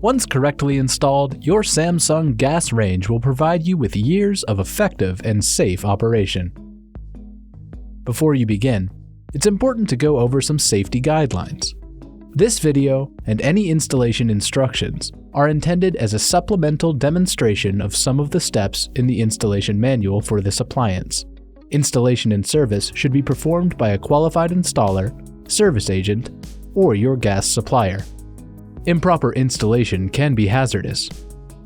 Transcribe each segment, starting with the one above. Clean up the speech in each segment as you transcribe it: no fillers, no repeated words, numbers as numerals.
Once correctly installed, your Samsung gas range will provide you with years of effective and safe operation. Before you begin, it's important to go over some safety guidelines. This video and any installation instructions are intended as a supplemental demonstration of some of the steps in the installation manual for this appliance. Installation and service should be performed by a qualified installer, service agent, or your gas supplier. Improper installation can be hazardous.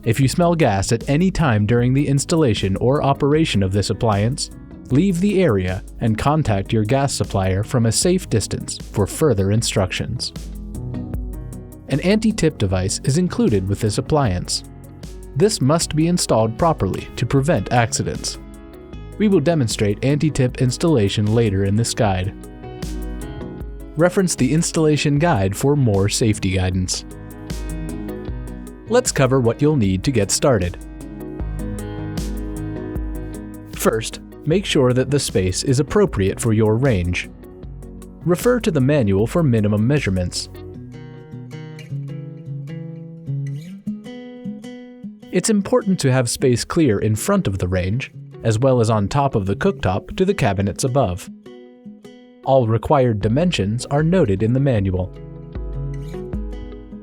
If you smell gas at any time during the installation or operation of this appliance, leave the area and contact your gas supplier from a safe distance for further instructions. An anti-tip device is included with this appliance. This must be installed properly to prevent accidents. We will demonstrate anti-tip installation later in this guide. Reference the installation guide for more safety guidance. Let's cover what you'll need to get started. First, make sure that the space is appropriate for your range. Refer to the manual for minimum measurements. It's important to have space clear in front of the range, as well as on top of the cooktop to the cabinets above. All required dimensions are noted in the manual.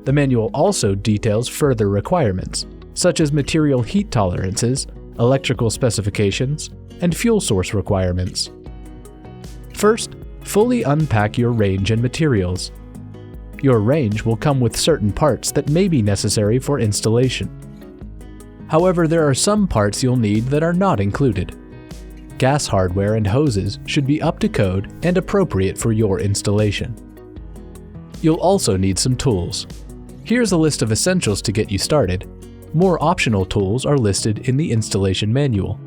The manual also details further requirements, such as material heat tolerances, electrical specifications, and fuel source requirements. First, fully unpack your range and materials. Your range will come with certain parts that may be necessary for installation. However, there are some parts you'll need that are not included. Gas hardware and hoses should be up to code and appropriate for your installation. You'll also need some tools. Here's a list of essentials to get you started. More optional tools are listed in the installation manual.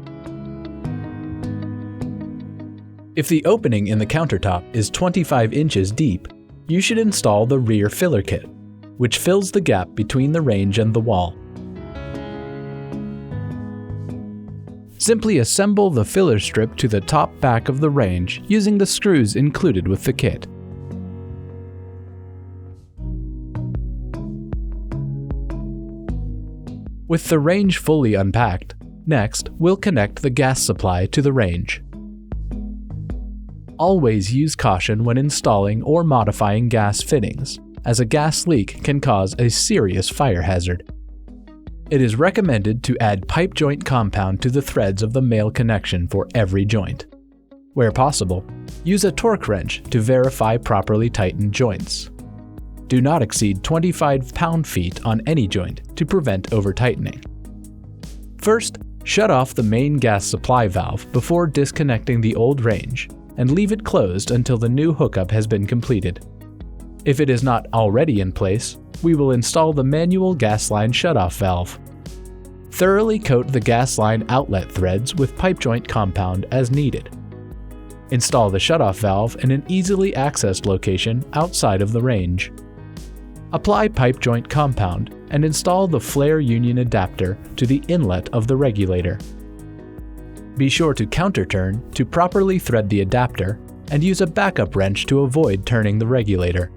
If the opening in the countertop is 25 inches deep, you should install the rear filler kit, which fills the gap between the range and the wall. Simply assemble the filler strip to the top back of the range using the screws included with the kit. With the range fully unpacked, next we'll connect the gas supply to the range. Always use caution when installing or modifying gas fittings, as a gas leak can cause a serious fire hazard. It is recommended to add pipe joint compound to the threads of the male connection for every joint. Where possible, use a torque wrench to verify properly tightened joints. Do not exceed 25 pound-feet on any joint to prevent over-tightening. First, shut off the main gas supply valve before disconnecting the old range and leave it closed until the new hookup has been completed. If it is not already in place, we will install the manual gas line shutoff valve. Thoroughly coat the gas line outlet threads with pipe joint compound as needed. Install the shutoff valve in an easily accessed location outside of the range. Apply pipe joint compound and install the flare union adapter to the inlet of the regulator. Be sure to counter-turn to properly thread the adapter and use a backup wrench to avoid turning the regulator.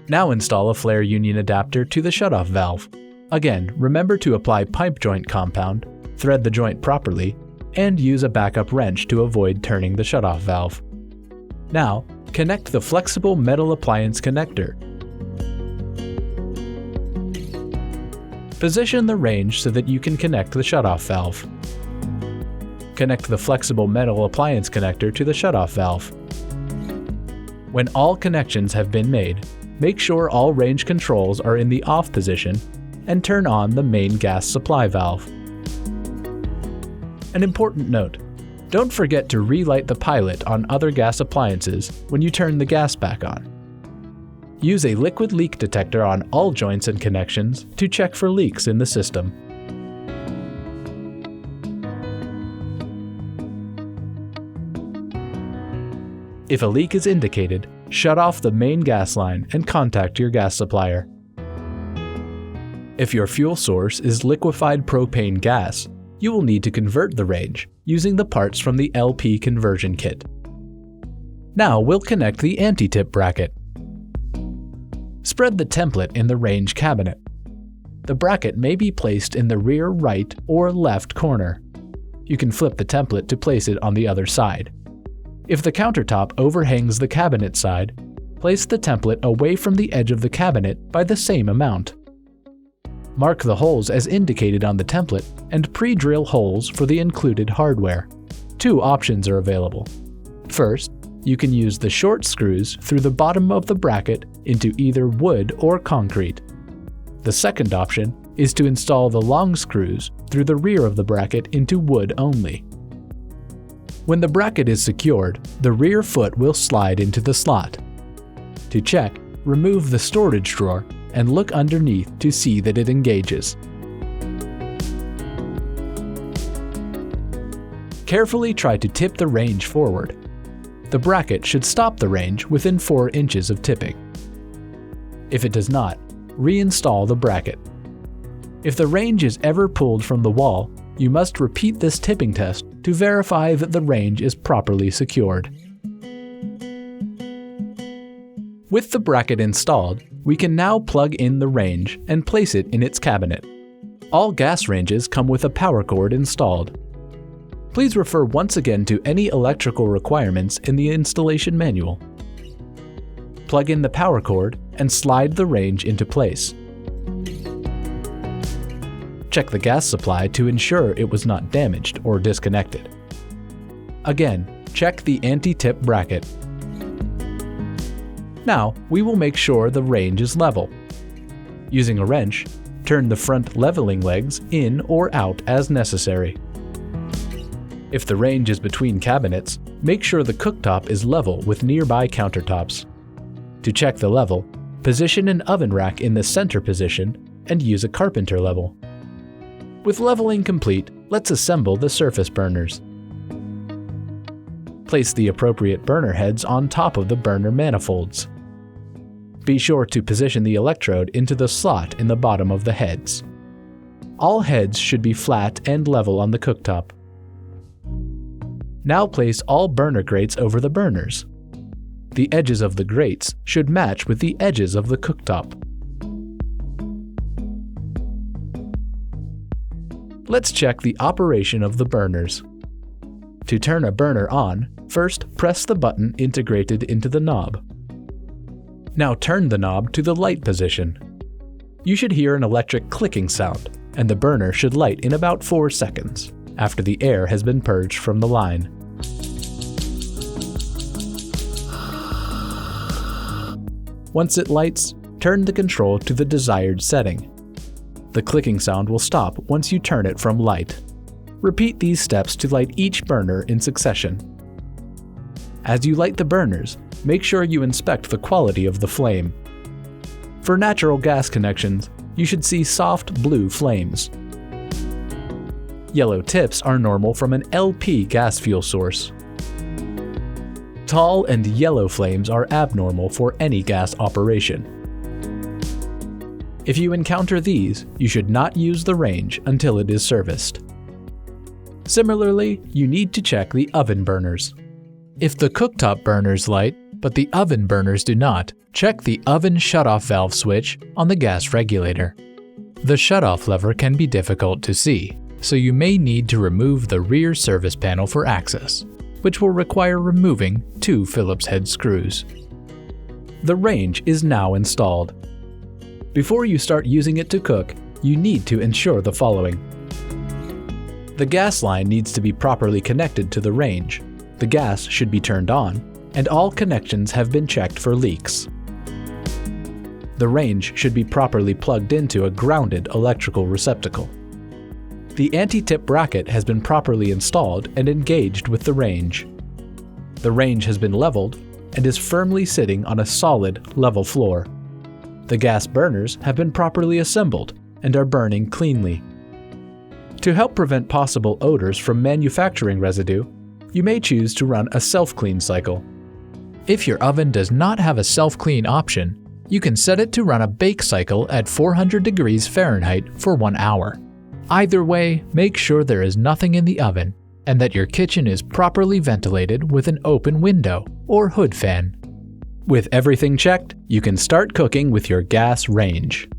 Now install a flare union adapter to the shutoff valve. Again, remember to apply pipe joint compound, thread the joint properly, and use a backup wrench to avoid turning the shutoff valve. Now, connect the flexible metal appliance connector. Position the range so that you can connect the shutoff valve. Connect the flexible metal appliance connector to the shutoff valve. When all connections have been made, make sure all range controls are in the off position and turn on the main gas supply valve. An important note: don't forget to relight the pilot on other gas appliances when you turn the gas back on. Use a liquid leak detector on all joints and connections to check for leaks in the system. If a leak is indicated, shut off the main gas line and contact your gas supplier. If your fuel source is liquefied propane gas, you will need to convert the range using the parts from the LP conversion kit. Now we'll connect the anti-tip bracket. Spread the template in the range cabinet. The bracket may be placed in the rear right or left corner. You can flip the template to place it on the other side. If the countertop overhangs the cabinet side, place the template away from the edge of the cabinet by the same amount. Mark the holes as indicated on the template and pre-drill holes for the included hardware. Two options are available. First, you can use the short screws through the bottom of the bracket into either wood or concrete. The second option is to install the long screws through the rear of the bracket into wood only. When the bracket is secured, the rear foot will slide into the slot. To check, remove the storage drawer and look underneath to see that it engages. Carefully try to tip the range forward. The bracket should stop the range within 4 inches of tipping. If it does not, reinstall the bracket. If the range is ever pulled from the wall, you must repeat this tipping test to verify that the range is properly secured. With the bracket installed, we can now plug in the range and place it in its cabinet. All gas ranges come with a power cord installed. Please refer once again to any electrical requirements in the installation manual. Plug in the power cord and slide the range into place. Check the gas supply to ensure it was not damaged or disconnected. Again, check the anti-tip bracket. Now, we will make sure the range is level. Using a wrench, turn the front leveling legs in or out as necessary. If the range is between cabinets, make sure the cooktop is level with nearby countertops. To check the level, position an oven rack in the center position and use a carpenter level. With leveling complete, let's assemble the surface burners. Place the appropriate burner heads on top of the burner manifolds. Be sure to position the electrode into the slot in the bottom of the heads. All heads should be flat and level on the cooktop. Now place all burner grates over the burners. The edges of the grates should match with the edges of the cooktop. Let's check the operation of the burners. To turn a burner on, first press the button integrated into the knob. Now turn the knob to the light position. You should hear an electric clicking sound, and the burner should light in about 4 seconds, after the air has been purged from the line. Once it lights, turn the control to the desired setting. The clicking sound will stop once you turn it from light. Repeat these steps to light each burner in succession. As you light the burners, make sure you inspect the quality of the flame. For natural gas connections, you should see soft blue flames. Yellow tips are normal from an LP gas fuel source. Tall and yellow flames are abnormal for any gas operation. If you encounter these, you should not use the range until it is serviced. Similarly, you need to check the oven burners. If the cooktop burners light, but the oven burners do not, check the oven shutoff valve switch on the gas regulator. The shutoff lever can be difficult to see, so you may need to remove the rear service panel for access, which will require removing 2 Phillips head screws. The range is now installed. Before you start using it to cook, you need to ensure the following. The gas line needs to be properly connected to the range, the gas should be turned on, and all connections have been checked for leaks. The range should be properly plugged into a grounded electrical receptacle. The anti-tip bracket has been properly installed and engaged with the range. The range has been leveled and is firmly sitting on a solid, level floor. The gas burners have been properly assembled and are burning cleanly. To help prevent possible odors from manufacturing residue, you may choose to run a self-clean cycle. If your oven does not have a self-clean option, you can set it to run a bake cycle at 400 degrees Fahrenheit for 1 hour. Either way, make sure there is nothing in the oven and that your kitchen is properly ventilated with an open window or hood fan. With everything checked, you can start cooking with your gas range.